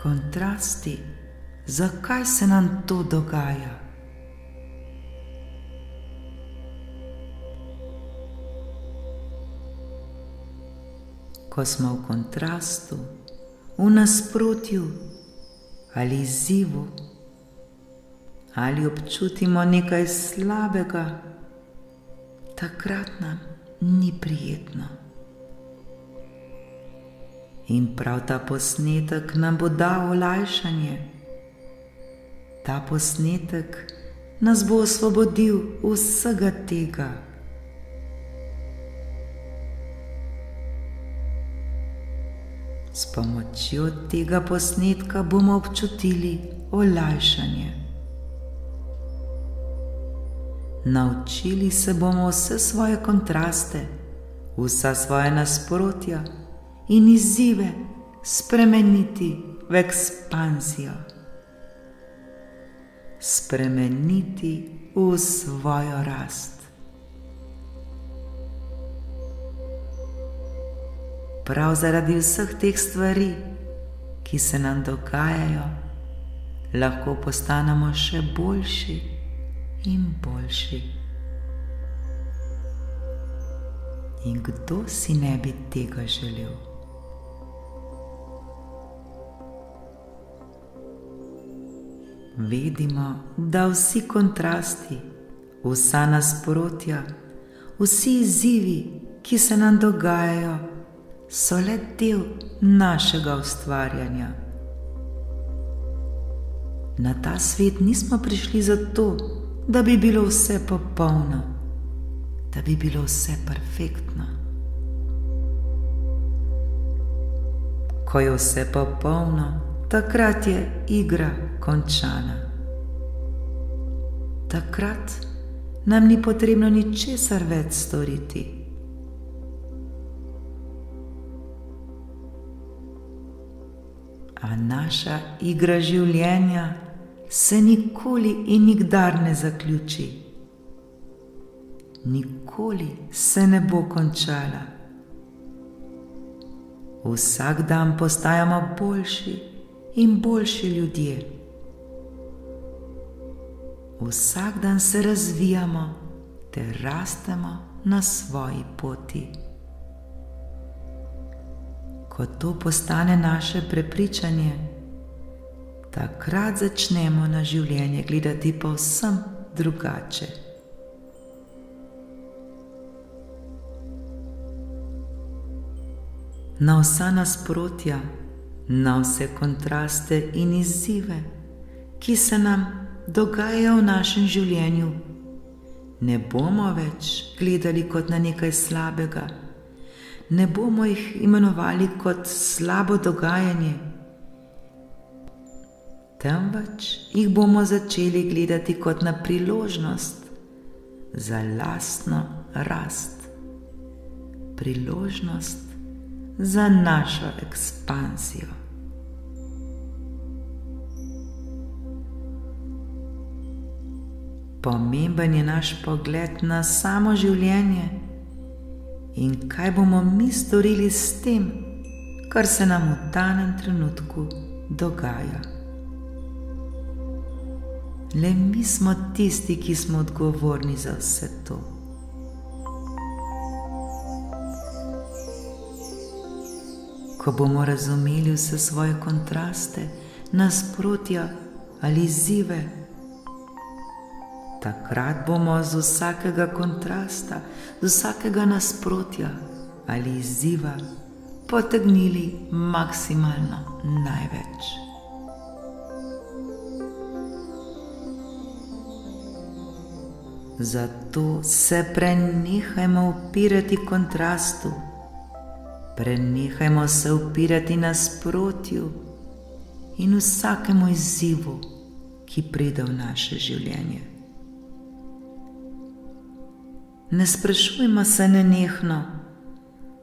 Kontrasti, zakaj se nam to dogaja? Ko smo v kontrastu, v nasprotju ali izzivu, ali občutimo nekaj slabega, takrat nam ni prijetno. In prav ta posnetek nam bo dal olajšanje. Ta posnetek nas bo osvobodil vsega tega. S pomočjo tega posnetka bomo občutili olajšanje. Naučili se bomo vse svoje kontraste, vsa svoja nasprotja in izzive spremeniti v ekspanzijo. Spremeniti v svojo rast. Prav zaradi vseh teh stvari, ki se nam dogajajo, lahko postanemo še boljši in boljši. In kdo si ne bi tega želel? Vidimo, da vsi kontrasti, vsa nasprotja, vsi izzivi, ki se nam dogajajo, so le del našega ustvarjanja. Na ta svet nismo prišli zato, da bi bilo vse popolno, da bi bilo vse perfektno. Ko je vse popolno, takrat je igra končana. Takrat nam ni potrebno ničesar več storiti. A naša igra življenja se nikoli in nikdar ne zaključi. Nikoli se ne bo končala. Vsak dan postajamo boljši in boljši ljudje. Vsak dan se razvijamo ter rastemo na svoji poti. Ko to postane naše prepričanje, takrat začnemo na življenje gledati povsem drugače. Na vsa nasprotja, na vse kontraste in izzive, ki se nam dogajajo v našem življenju, ne bomo več gledali kot na nekaj slabega, ne bomo jih imenovali kot slabo dogajanje, temveč jih bomo začeli gledati kot na priložnost za lastno rast, priložnost za našo ekspanzijo. Pomemben je naš pogled na samo življenje in kaj bomo mi storili s tem, kar se nam v danem trenutku dogaja. Le mi smo tisti, ki smo odgovorni za vse to. Ko bomo razumeli vse svoje kontraste, nasprotja ali izzive, takrat bomo z vsakega kontrasta, z vsakega nasprotja ali izziva potegnili maksimalno največ. Zato se prenehajmo upirati kontrastu, prenehajmo se upirati nasprotju in vsakemu izzivu, ki pride v naše življenje. Ne sprašujmo se nenehno,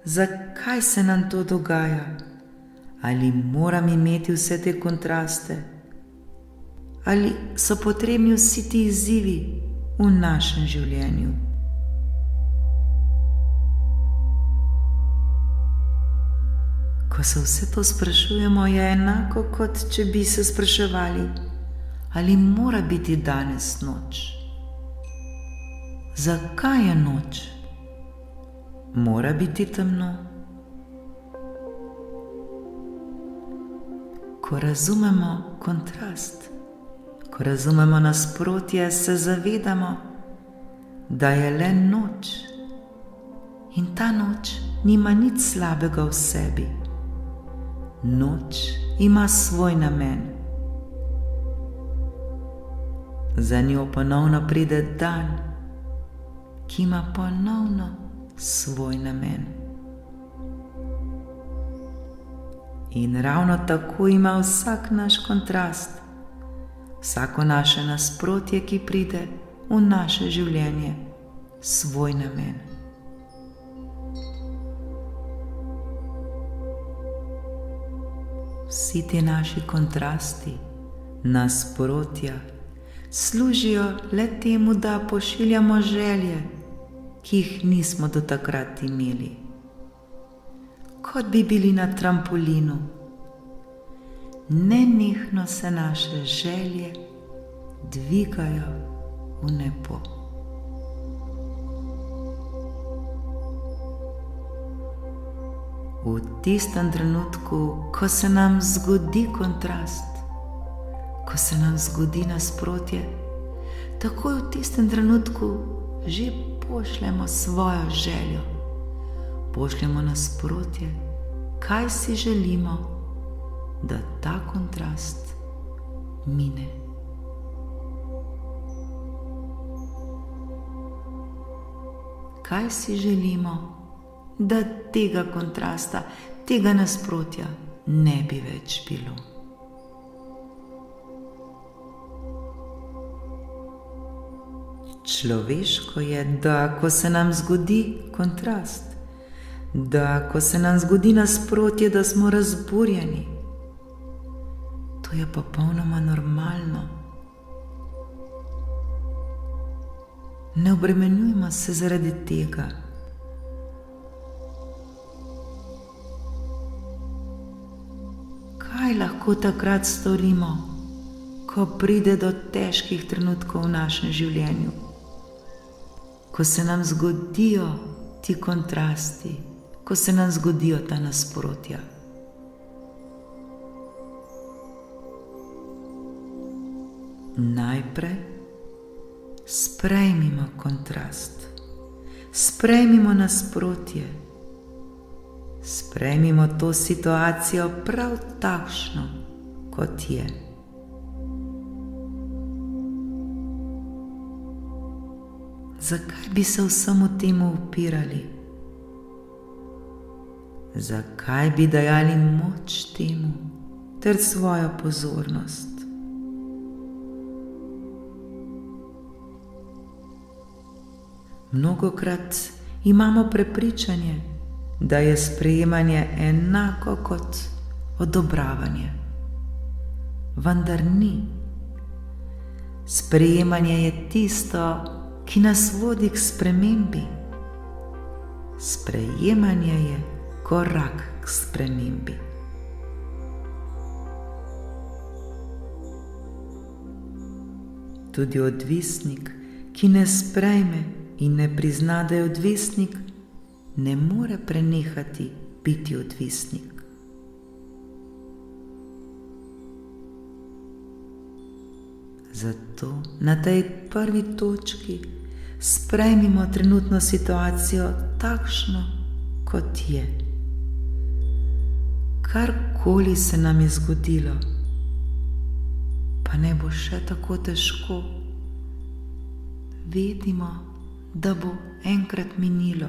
zakaj se nam to dogaja, ali moram imeti vse te kontraste, ali so potrebni vsi ti izzivi v našem življenju. Ko se vse to sprašujemo, je enako, kot če bi se spraševali, ali mora biti danes noč. Zakaj je noč? Mora biti temno? Ko razumemo kontrast, ko razumemo nasprotje, se zavedamo, da je le noč in ta noč nima nič slabega v sebi. Noč ima svoj namen. Za njo ponovno pride dan, ki ima ponovno svoj namen. In ravno tako ima vsak naš kontrast, vsako naše nasprotje, ki pride v naše življenje, svoj namen. Vsi ti naši kontrasti, nasprotja, služijo le temu, da pošiljamo želje, ki jih nismo do takrat imeli. Kot bi bili na trampolinu, nenehno se naše želje dvigajo v nebo. V tistem trenutku, ko se nam zgodi kontrast, ko se nam zgodi nasprotje, takoj v tistem trenutku že pošljemo svojo željo, pošljemo nasprotje, kaj si želimo, da ta kontrast mine. Kaj si želimo, da tega kontrasta, tega nasprotja ne bi več bilo. Človeško je, da ko se nam zgodi kontrast, da ko se nam zgodi nasprotje, da smo razburjeni. To je popolnoma normalno. Ne obremenjujmo se zaradi tega. Kaj lahko takrat storimo, ko pride do težkih trenutkov v našem življenju? Ko se nam zgodijo ti kontrasti, ko se nam zgodijo ta nasprotja. Najprej sprejmimo kontrast, sprejmimo nasprotje, sprejmimo to situacijo prav takšno, kot je. Zakaj bi se vsemu temu upirali? Zakaj bi dajali moč temu ter svojo pozornost? Mnogokrat imamo prepričanje, da je sprejemanje enako kot odobravanje. Vendar ni. Sprejemanje je tisto, ki nas vodi k spremembi. Sprejemanje je korak k spremembi. Tudi odvisnik, ki ne sprejme in ne prizna, da je odvisnik, ne more prenehati biti odvisnik. Zato na tej prvi točki sprejmimo trenutno situacijo takšno, kot je. Karkoli se nam je zgodilo, pa ne bo še tako težko, vedimo, da bo enkrat minilo.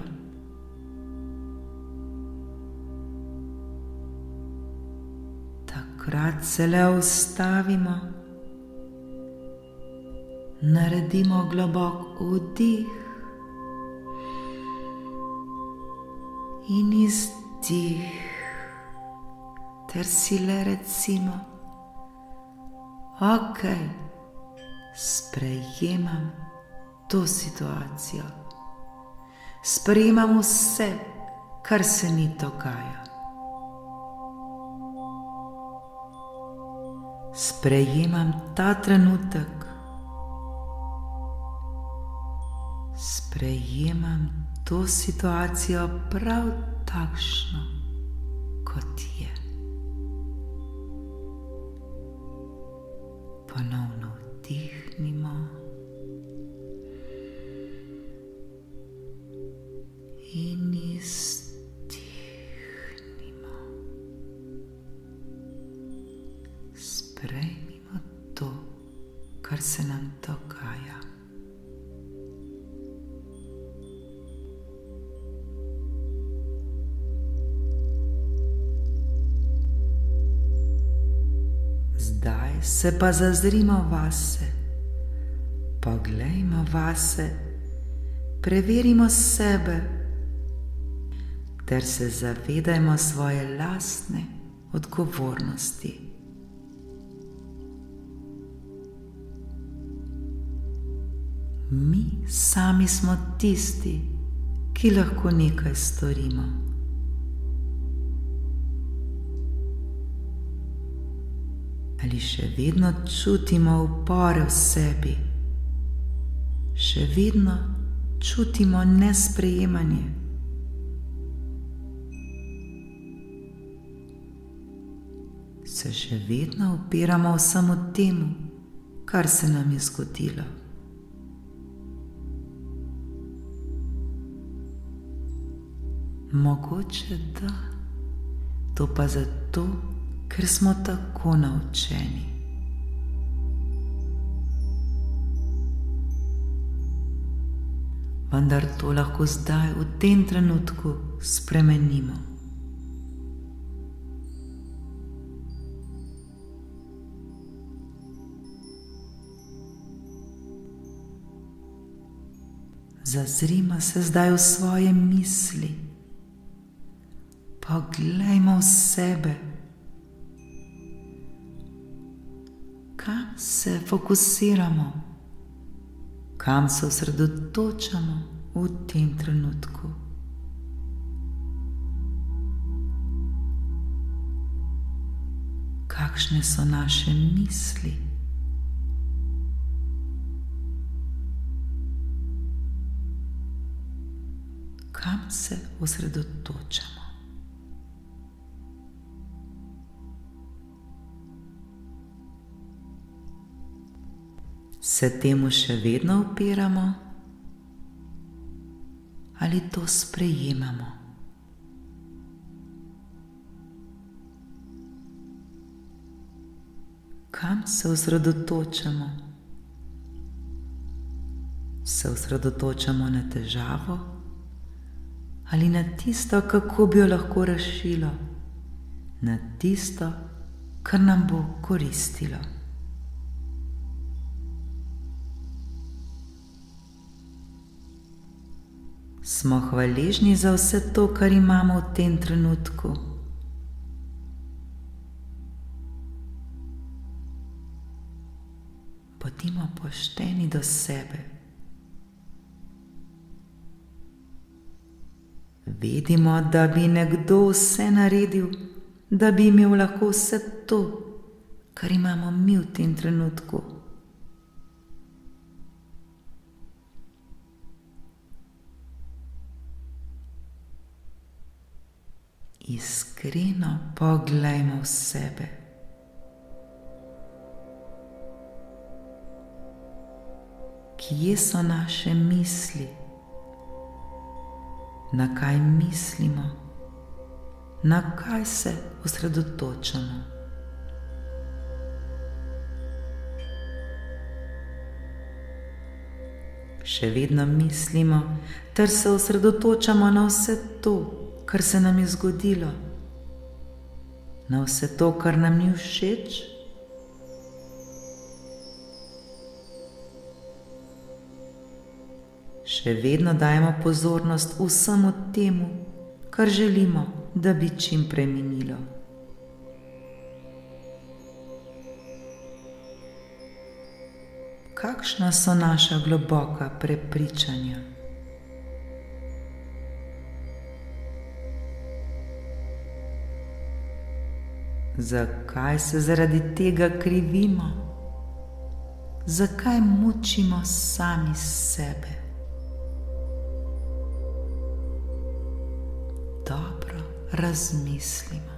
Takrat se le ustavimo, naredimo globok vdih in izdih, ter si le recimo: okej, sprejemam to situacijo, sprejemam vse, kar se mi dogaja. Sprejemam ta trenutek. Sprejemam to situacijo prav takšno, kot je. Ponovno vdihnimo in izdihnimo. Sprejmimo to, kar se nam dogaja. Zdaj se pa zazrimo vase, poglejmo vase, preverimo sebe ter se zavedajmo svoje lastne odgovornosti. Mi sami smo tisti, ki lahko nekaj storimo. Ali še vedno čutimo upore v sebi? Še vedno čutimo nesprejemanje? Se še vedno upiramo vsemu temu, kar se nam je zgodilo? Mogoče da, to pa zato, ker smo tako naučeni. Vendar to lahko zdaj v tem trenutku spremenimo. Zazrimo se zdaj v svoje misli. Poglejmo v sebe. Kam se fokusiramo? Kam se osredotočamo v tem trenutku? Kakšne so naše misli? Kam se osredotočamo? Se temu še vedno upiramo ali to sprejemamo? Kam se osredotočamo? Se osredotočamo na težavo ali na tisto, kako bi jo lahko rešilo, na tisto, kar nam bo koristilo? Smo hvaležni za vse to, kar imamo v tem trenutku? Bodimo pošteni do sebe. Vedimo, da bi nekdo vse naredil, da bi imel lahko vse to, kar imamo mi v tem trenutku. Iskreno poglejmo v sebe. Kje so naše misli? Na kaj mislimo? Na kaj se osredotočamo? Še vedno mislimo ter se osredotočamo na vse to, kar se nam je zgodilo, na vse to, kar nam ni všeč? Še vedno dajemo pozornost vsemu temu, kar želimo, da bi čim prej minilo. Kakšna so naša globoka prepričanja? Zakaj se zaradi tega krivimo? Zakaj mučimo sami sebe? Dobro razmislimo.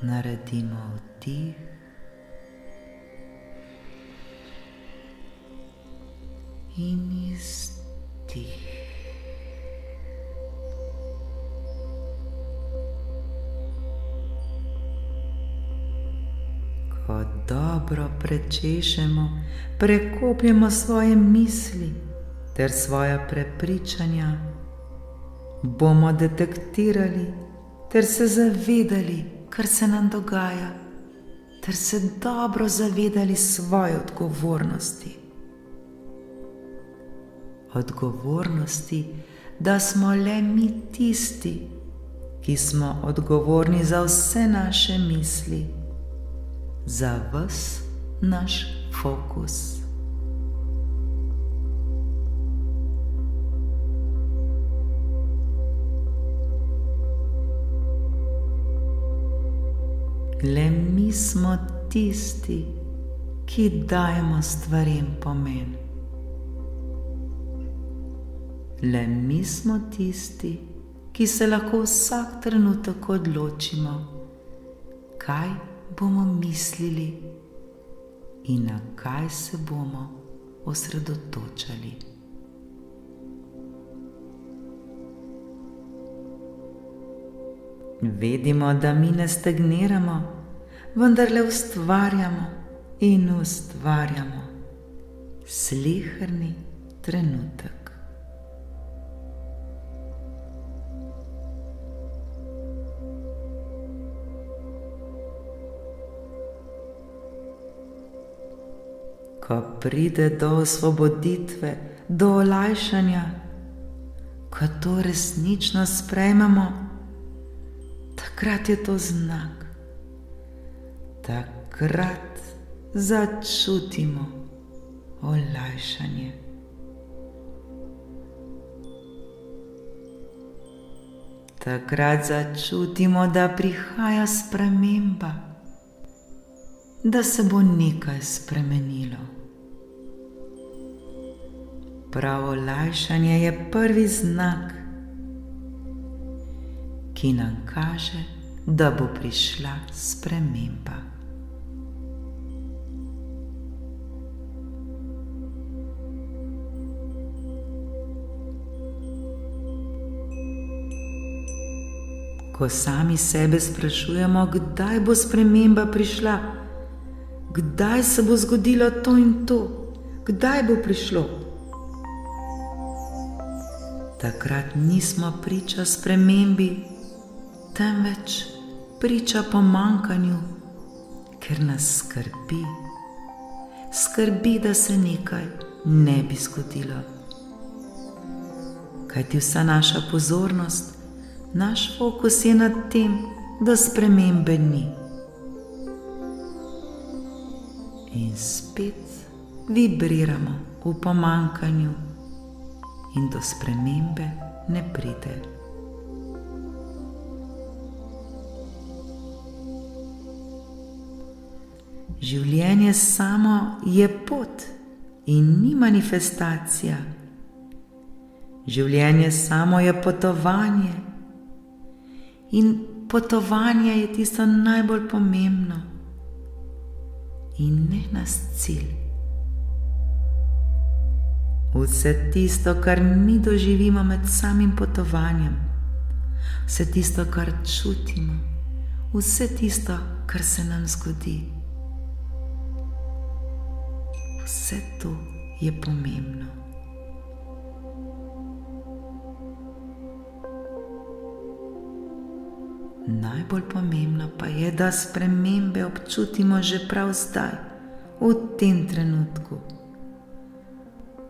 Naredimo vdih in izdih. Ko dobro prečešemo, prekopljemo svoje misli ter svoja prepričanja, bomo detektirali ter se zavedali, kar se nam dogaja, ter se dobro zavedali svoje odgovornosti. Odgovornosti, da smo le mi tisti, ki smo odgovorni za vse naše misli, za ves naš fokus. Le mi smo tisti, ki dajemo stvarem pomen. Le mi smo tisti, ki se lahko vsak trenutek odločimo, kaj bomo mislili in na kaj se bomo osredotočali. Vedimo, da mi ne stagniramo, vendar le ustvarjamo in ustvarjamo sleherni trenutek. Ko pride do osvoboditve, do olajšanja, ko to resnično sprejmemo, takrat je to znak. Takrat začutimo olajšanje. Takrat začutimo, da prihaja sprememba, da se bo nekaj spremenilo. Prav olajšanje je prvi znak, ki nam kaže, da bo prišla sprememba. Ko sami sebe sprašujemo, kdaj bo sprememba prišla, kdaj se bo zgodilo to in to, kdaj bo prišlo, takrat nismo priča spremembi, temveč priča pomanjkanju, ker nas skrbi. Skrbi, da se nekaj ne bi zgodilo. Kajti vsa naša pozornost, naš fokus je nad tem, da spremembe ni. In spet vibriramo v pomanjkanju in do spremembe ne pride. Življenje samo je pot in ni manifestacija. Življenje samo je potovanje in potovanje je tisto najbolj pomembno in ne nas cilj. Vse tisto, kar mi doživimo med samim potovanjem, vse tisto, kar čutimo, vse tisto, kar se nam zgodi, vse to je pomembno. Najbolj pomembno pa je, da spremembe občutimo že prav zdaj, v tem trenutku.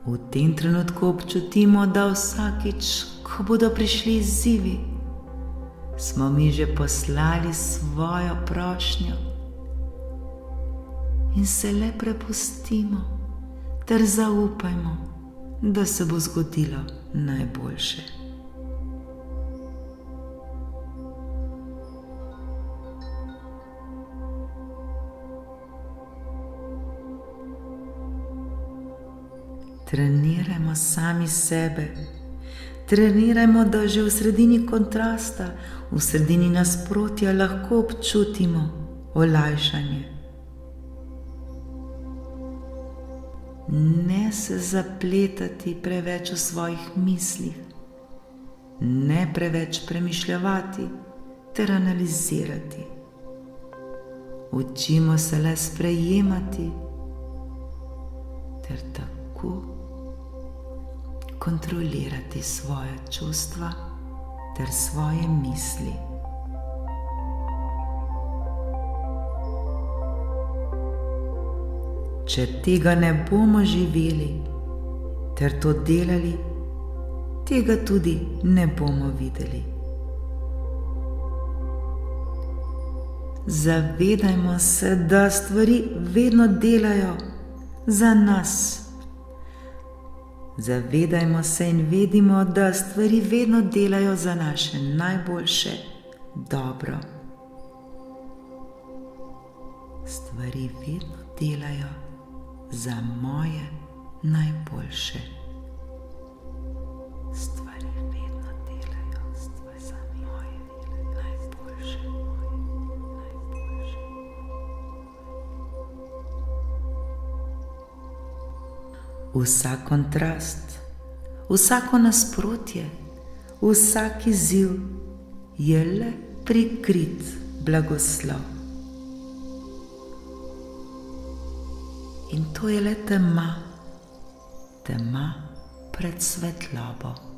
V tem trenutku občutimo, da vsakič, ko bodo prišli izzivi, smo mi že poslali svojo prošnjo in se le prepustimo ter zaupajmo, da se bo zgodilo najboljše. Trenirajmo sami sebe. Trenirajmo, da že v sredini kontrasta, v sredini nasprotja lahko občutimo olajšanje. Ne se zapletati preveč v svojih mislih, ne preveč premišljati ter analizirati. Učimo se le sprejemati ter tako kontrolirati svoje čustva ter svoje misli. Če tega ne bomo živeli ter to delali, tega tudi ne bomo videli. Zavedajmo se, da stvari vedno delajo za nas. Zavedajmo se in vedimo, da stvari vedno delajo za naše najboljše dobro. Stvari vedno delajo za moje najboljše. Stvari vedno delajo za moje najboljše. Vsak kontrast, vsako nasprotje, vsak izziv je le prikrit blagoslov. In to je le tema, tema pred svetlobo.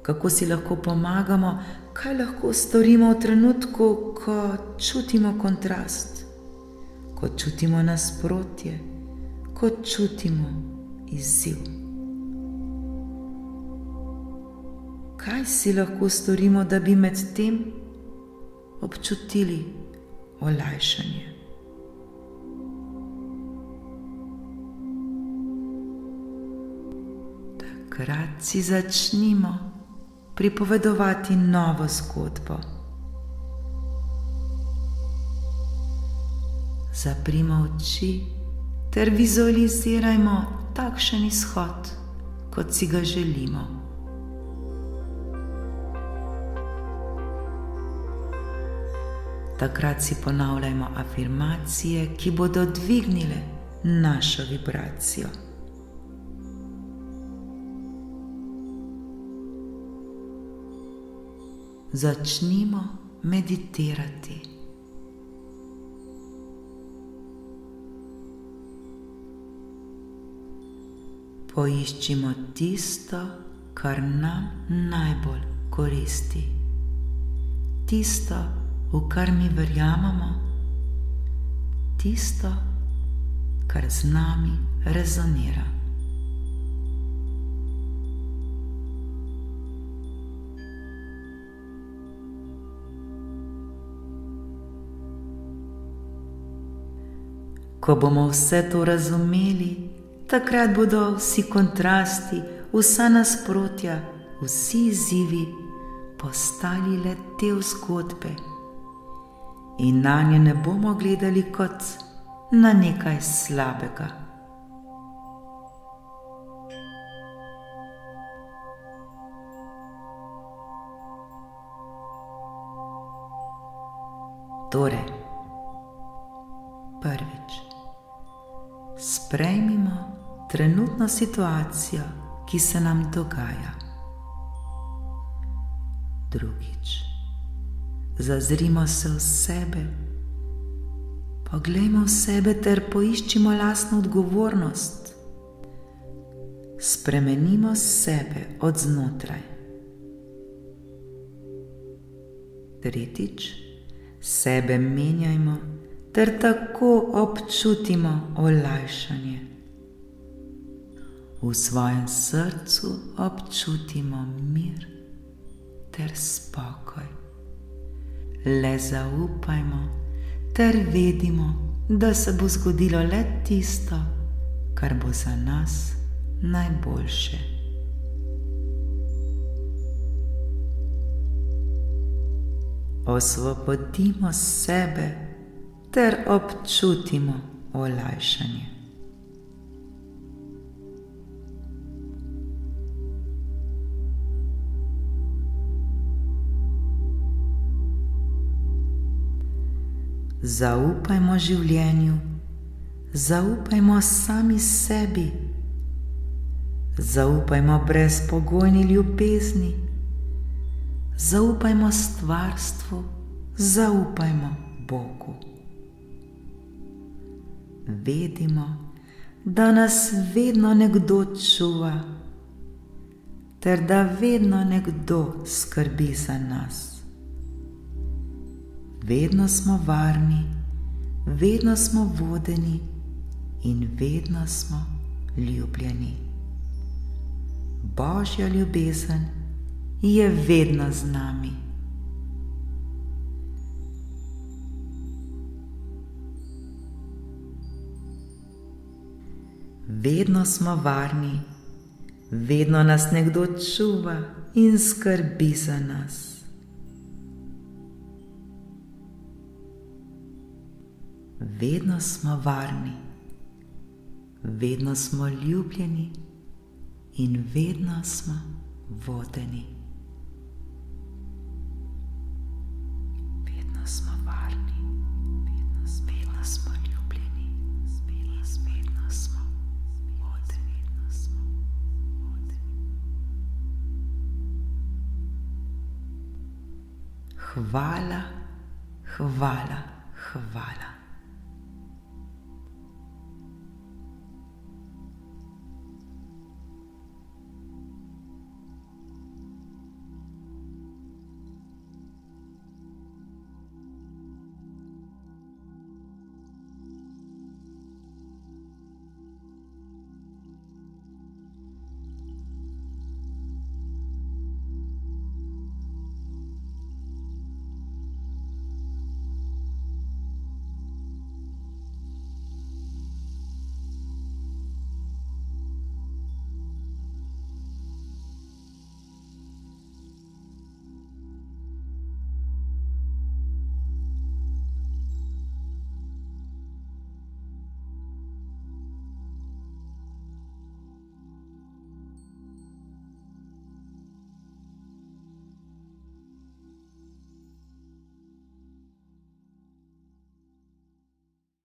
Kako si lahko pomagamo, kaj lahko storimo v trenutku, ko čutimo kontrast, ko čutimo nasprotje, ko čutimo izziv. Kaj si lahko storimo, da bi med tem občutili olajšanje? Takrat si začnimo pripovedovati novo zgodbo. Zaprimo oči ter vizualizirajmo takšen izhod, kot si ga želimo. Takrat si ponavljajmo afirmacije, ki bodo dvignile našo vibracijo. Začnimo meditirati. Poiščimo tisto, kar nam najbolj koristi. Tisto, v kar mi verjamemo. Tisto, kar z nami rezonira. Ko bomo vse to razumeli, takrat bodo vsi kontrasti, vsa nasprotja, vsi izzivi postali le del zgodbe in nanje ne bomo gledali kot na nekaj slabega. Torej, prvič, sprejmimo trenutno situacijo, ki se nam dogaja. Drugič, zazrimo se v sebe, poglejmo v sebe ter poiščimo lastno odgovornost. Spremenimo sebe od znotraj. Tretjič, sebe menjajmo ter tako občutimo olajšanje. V svojem srcu občutimo mir ter spokoj. Le zaupajmo ter vedimo, da se bo zgodilo le tisto, kar bo za nas najboljše. osvobodimo sebe ter občutimo olajšanje. Zaupajmo življenju, zaupajmo sami sebi, zaupajmo brezpogojni ljubezni, zaupajmo stvarstvu, zaupajmo Bogu. Vedimo, da nas vedno nekdo čuva, ter da vedno nekdo skrbi za nas. Vedno smo varni, vedno smo vodeni in vedno smo ljubljeni. Božja ljubezen je vedno z nami. Vedno smo varni, vedno nas nekdo čuva in skrbi za nas. Vedno smo varni, vedno smo ljubljeni in vedno smo vodeni. Vedno smo varni, vedno smo ljubljeni in vedno smo vodeni. Hvala, hvala, hvala.